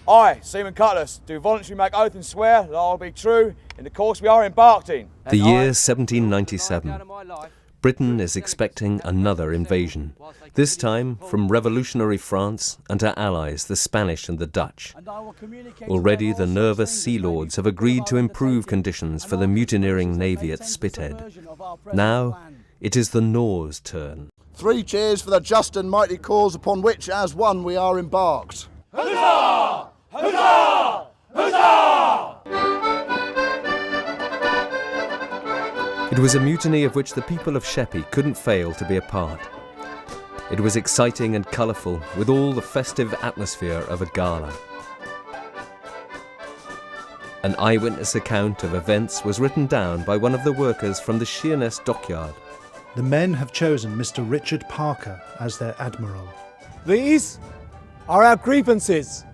I, Seaman Cutlass, do voluntarily make oath and swear that I will be true in the course we are embarked in. The year 1797. Britain is expecting another invasion, this time from revolutionary France and her allies, the Spanish and the Dutch. Already the nervous sea lords have agreed to improve conditions for the mutineering navy at Spithead. Now it is the Nor's turn. 3 cheers for the just and mighty cause upon which, as one, we are embarked. Huzzah! Huzzah! Huzzah! It was a mutiny of which the people of Sheppey couldn't fail to be a part. It was exciting and colourful, with all the festive atmosphere of a gala. An eyewitness account of events was written down by one of the workers from the Sheerness dockyard. The men have chosen Mr. Richard Parker as their admiral. These are our grievances.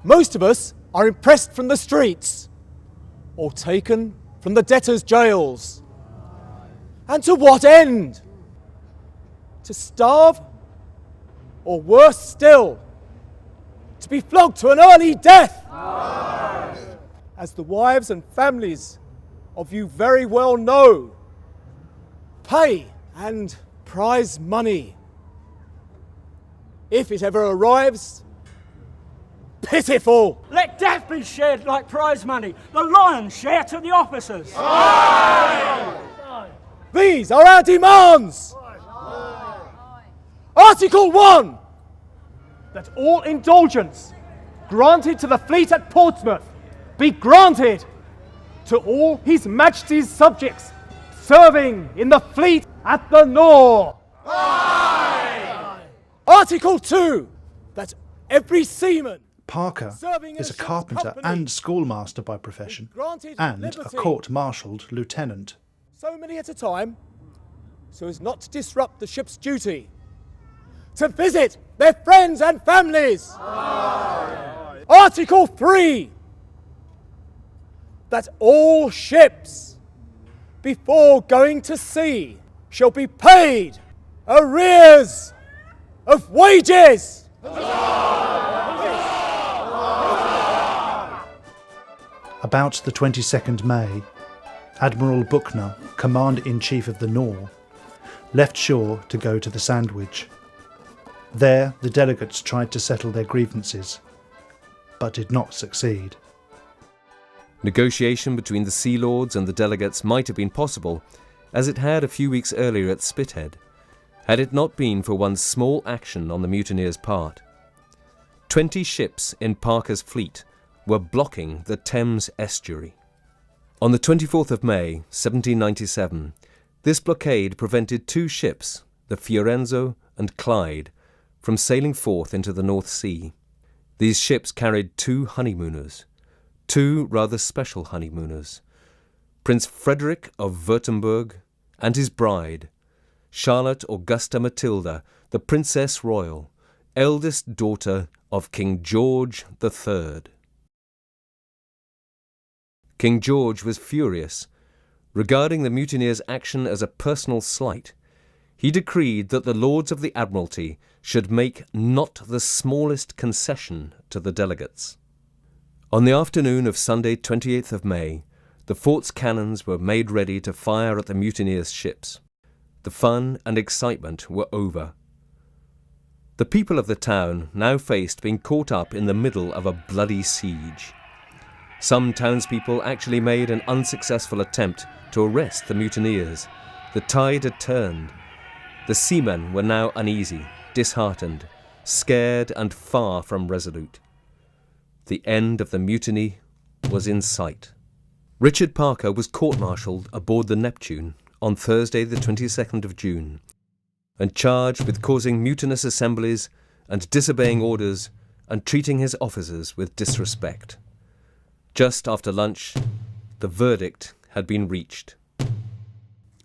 Most of us are impressed from the streets or taken from the debtors' jails. And to what end? To starve, or worse still, to be flogged to an early death. As the wives and families of you very well know, pay and prize money, if it ever arrives, pitiful. Let death be shared like prize money, the lion's share to the officers. These are our demands. Article 1, that all indulgence granted to the fleet at Portsmouth be granted to all His Majesty's subjects serving in the fleet at the Nore. Article 2, that every seaman Parker is a carpenter and schoolmaster by profession, and a court-martialed lieutenant. So many at a time, so as not to disrupt the ship's duty, to visit their friends and families. Article 3, that all ships, before going to sea, shall be paid arrears of wages. About the 22nd May, Admiral Buckner, Command-in-Chief of the Nore, left shore to go to the Sandwich. There, the delegates tried to settle their grievances, but did not succeed. Negotiation between the Sea Lords and the delegates might have been possible, as it had a few weeks earlier at Spithead, had it not been for one small action on the mutineers' part. 20 ships in Parker's fleet were blocking the Thames estuary. On the 24th of May, 1797, this blockade prevented 2 ships, the Fiorenzo and Clyde, from sailing forth into the North Sea. These ships carried 2 honeymooners, 2 rather special honeymooners, Prince Frederick of Württemberg and his bride, Charlotte Augusta Matilda, the Princess Royal, eldest daughter of King George III. King George was furious. Regarding the mutineers' action as a personal slight, he decreed that the Lords of the Admiralty should make not the smallest concession to the delegates. On the afternoon of Sunday 28th of May, the fort's cannons were made ready to fire at the mutineers' ships. The fun and excitement were over. The people of the town now faced being caught up in the middle of a bloody siege. Some townspeople actually made an unsuccessful attempt to arrest the mutineers. The tide had turned. The seamen were now uneasy, disheartened, scared and far from resolute. The end of the mutiny was in sight. Richard Parker was court-martialed aboard the Neptune on Thursday the 22nd of June and charged with causing mutinous assemblies and disobeying orders and treating his officers with disrespect. Just after lunch, the verdict had been reached.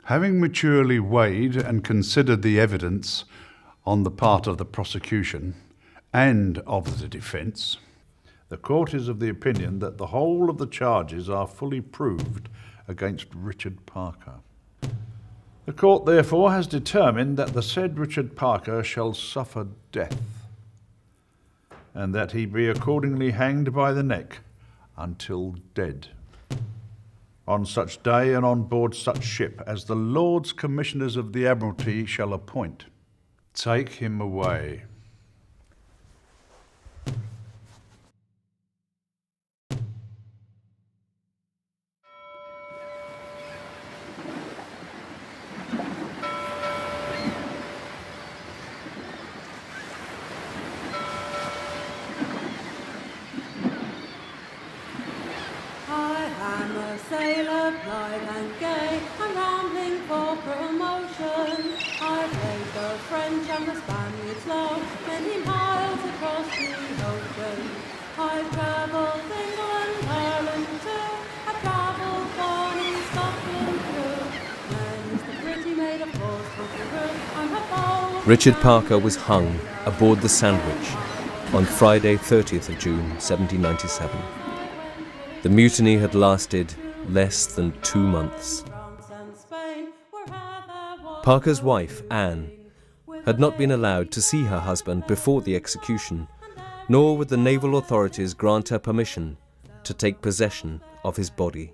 Having maturely weighed and considered the evidence on the part of the prosecution and of the defence, the court is of the opinion that the whole of the charges are fully proved against Richard Parker. The court therefore has determined that the said Richard Parker shall suffer death. and that he be accordingly hanged by the neck until dead. On such day and on board such ship as the Lords Commissioners of the Admiralty shall appoint. Take him away. Sailor, blithe and gay, I'm rambling for promotion. I've laid the French and the Spaniards low, many miles across the ocean. I've travelled England, Ireland too, I've travelled bonny Scotland through. Many's the pretty maid of Portsmouth, I'm a bold. Richard Parker was hung aboard the Sandwich on Friday 30th of June 1797. The mutiny had lasted less than 2 months. Parker's wife, Anne, had not been allowed to see her husband before the execution, nor would the naval authorities grant her permission to take possession of his body.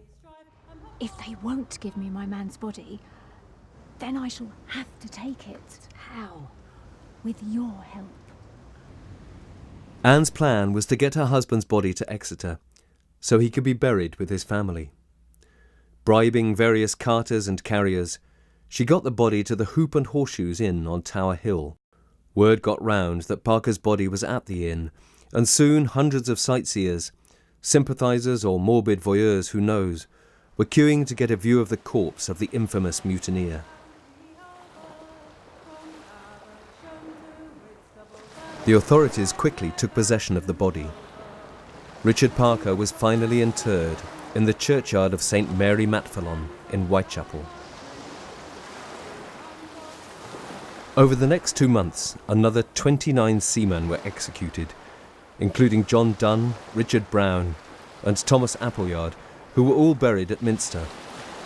If they won't give me my man's body, then I shall have to take it. How? With your help. Anne's plan was to get her husband's body to Exeter, so he could be buried with his family. Bribing various carters and carriers, she got the body to the Hoop and Horseshoes Inn on Tower Hill. Word got round that Parker's body was at the inn, and soon hundreds of sightseers, sympathisers or morbid voyeurs, who knows, were queuing to get a view of the corpse of the infamous mutineer. The authorities quickly took possession of the body. Richard Parker was finally interred in the churchyard of St. Mary Matfelon in Whitechapel. Over the next 2 months, another 29 seamen were executed, including John Dunn, Richard Brown, and Thomas Appleyard, who were all buried at Minster,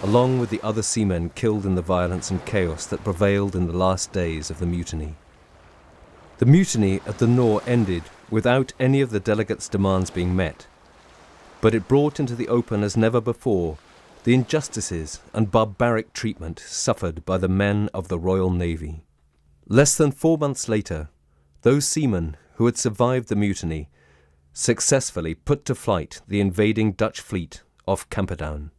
along with the other seamen killed in the violence and chaos that prevailed in the last days of the mutiny. The mutiny at the Nore ended without any of the delegates' demands being met, but it brought into the open as never before the injustices and barbaric treatment suffered by the men of the Royal Navy. Less than 4 months later, those seamen who had survived the mutiny successfully put to flight the invading Dutch fleet off Camperdown.